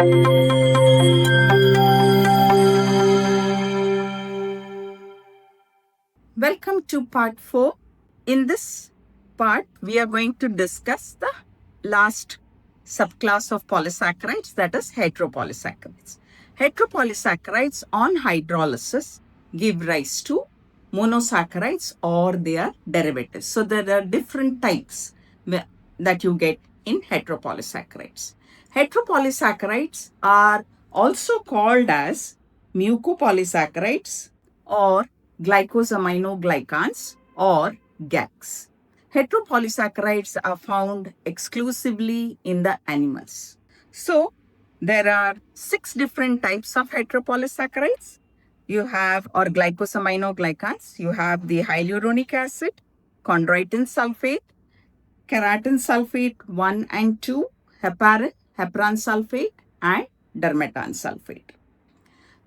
Welcome to part 4. In this part, we are going to discuss the last subclass of polysaccharides, that is heteropolysaccharides. Heteropolysaccharides on hydrolysis give rise to monosaccharides or their derivatives. So there are different types that you get in heteropolysaccharides. Heteropolysaccharides are also called as mucopolysaccharides or Glycosaminoglycans or GAGs. Heteropolysaccharides are found exclusively in the animals. So, there are 6 different types of heteropolysaccharides. You have, or glycosaminoglycans, you have the hyaluronic acid, chondroitin sulfate, keratan sulfate 1 and 2, heparin, heparan sulfate, and dermatan sulfate.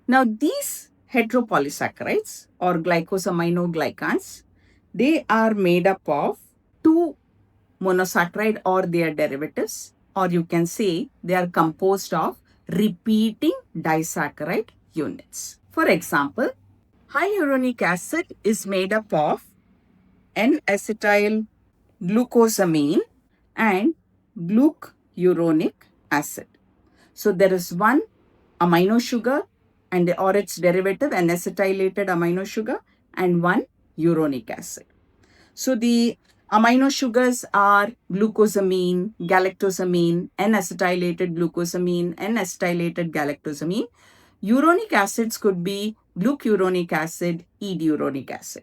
Now, these heteropolysaccharides or glycosaminoglycans, they are made up of 2 monosaccharide or their derivatives, or you can say they are composed of repeating disaccharide units. For example, hyaluronic acid is made up of N-acetyl glucosamine and glucuronic acid. So there is one amino sugar or its derivative, an acetylated amino sugar, and one uronic acid. So the amino sugars are glucosamine, galactosamine, N-acetylated glucosamine, N-acetylated galactosamine. Uronic acids could be glucuronic acid, E-uronic acid.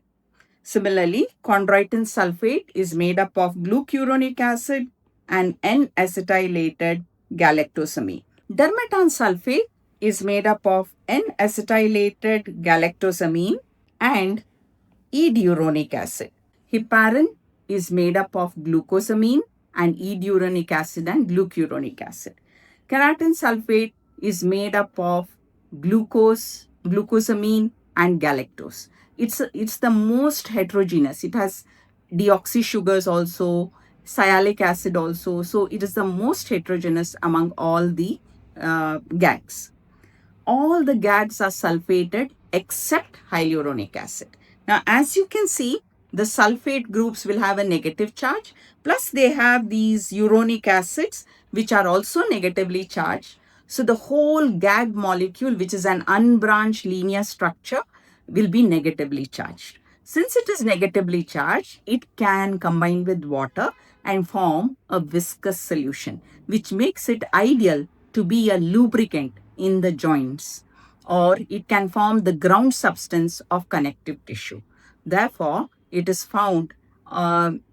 Similarly, chondroitin sulfate is made up of glucuronic acid and N-acetylated galactosamine. Dermatan sulfate is made up of N-acetylated galactosamine and E-uronic acid. Heparin is made up of glucosamine and E-uronic acid and glucuronic acid. Keratan sulfate is made up of glucosamine and galactose. It's the most heterogeneous. It has deoxy sugars also, sialic acid also. So it is the most heterogeneous among all the GAGs. All the GAGs are sulfated except hyaluronic acid. Now, as you can see, the sulfate groups will have a negative charge, plus they have these uronic acids which are also negatively charged. So the whole GAG molecule, which is an unbranched linear structure, will be negatively charged. Since it is negatively charged, it can combine with water and form a viscous solution, which makes it ideal to be a lubricant in the joints, or it can form the ground substance of connective tissue. Therefore, it is found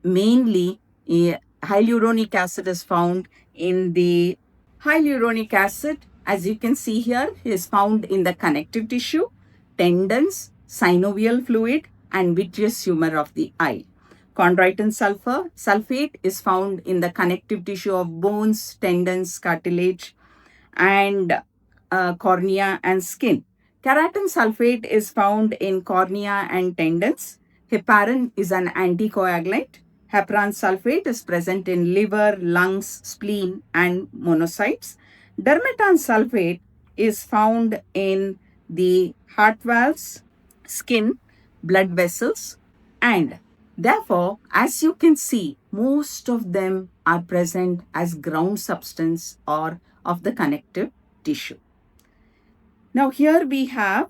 mainly, hyaluronic acid is found in the hyaluronic acid, as you can see here, is found in the connective tissue, tendons, synovial fluid, and vitreous humor of the eye. Chondroitin sulfate is found in the connective tissue of bones, tendons, cartilage, and cornea and skin. Keratan sulfate is found in cornea and tendons. Heparin is an anticoagulant. Heparan sulfate is present in liver, lungs, spleen, and monocytes. Dermatan sulfate is found in the heart valves, skin, blood vessels, and therefore, as you can see, most of them are present as ground substance or of the connective tissue. Now here we have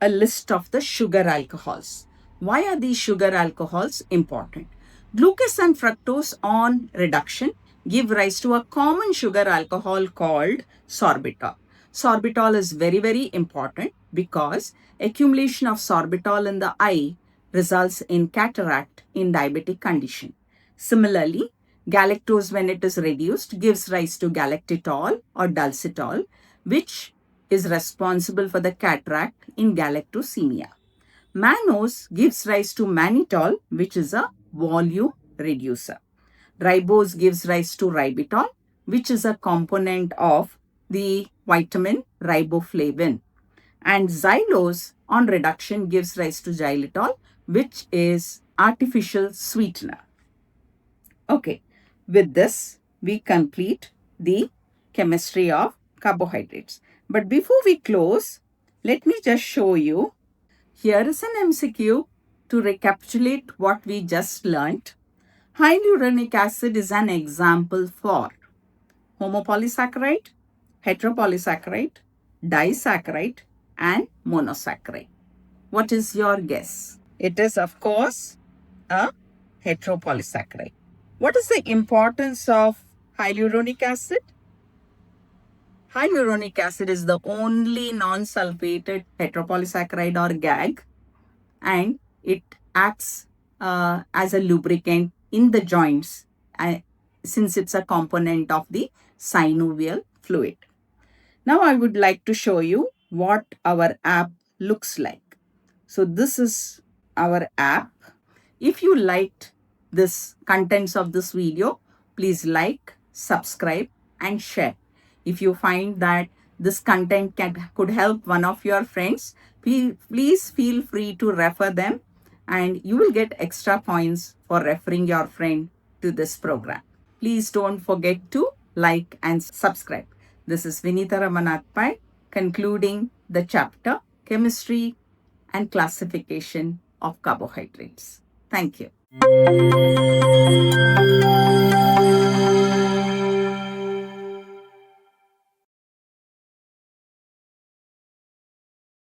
a list of the sugar alcohols. Why are these sugar alcohols important? Glucose and fructose on reduction give rise to a common sugar alcohol called sorbitol. Sorbitol is very, very important because accumulation of sorbitol in the eye results in cataract in diabetic condition. Similarly, galactose, when it is reduced, gives rise to galactitol or dulcitol, which is responsible for the cataract in galactosemia. Mannose gives rise to mannitol, which is a volume reducer. Ribose gives rise to ribitol, which is a component of the vitamin riboflavin. And xylose on reduction gives rise to xylitol, which is artificial sweetener. Okay, with this, we complete the chemistry of carbohydrates. But before we close, let me just show you. Here is an MCQ to recapitulate what we just learnt. Hyaluronic acid is an example for homopolysaccharide, heteropolysaccharide, disaccharide, and monosaccharide. What is your guess? It is, of course, a heteropolysaccharide. What is the importance of hyaluronic acid? Hyaluronic acid is the only non-sulfated heteropolysaccharide or GAG, and it acts as a lubricant in the joints since it's a component of the synovial fluid. Now I would like to show you what our app looks like. So this is our app. If you liked this contents of this video, please like, subscribe, and share. If you find that this content could help one of your friends, please feel free to refer them, and you will get extra points for referring your friend to this program. Please don't forget to like and subscribe. This is Vinita Ramanatpai concluding the chapter Chemistry and Classification of Carbohydrates. Thank you.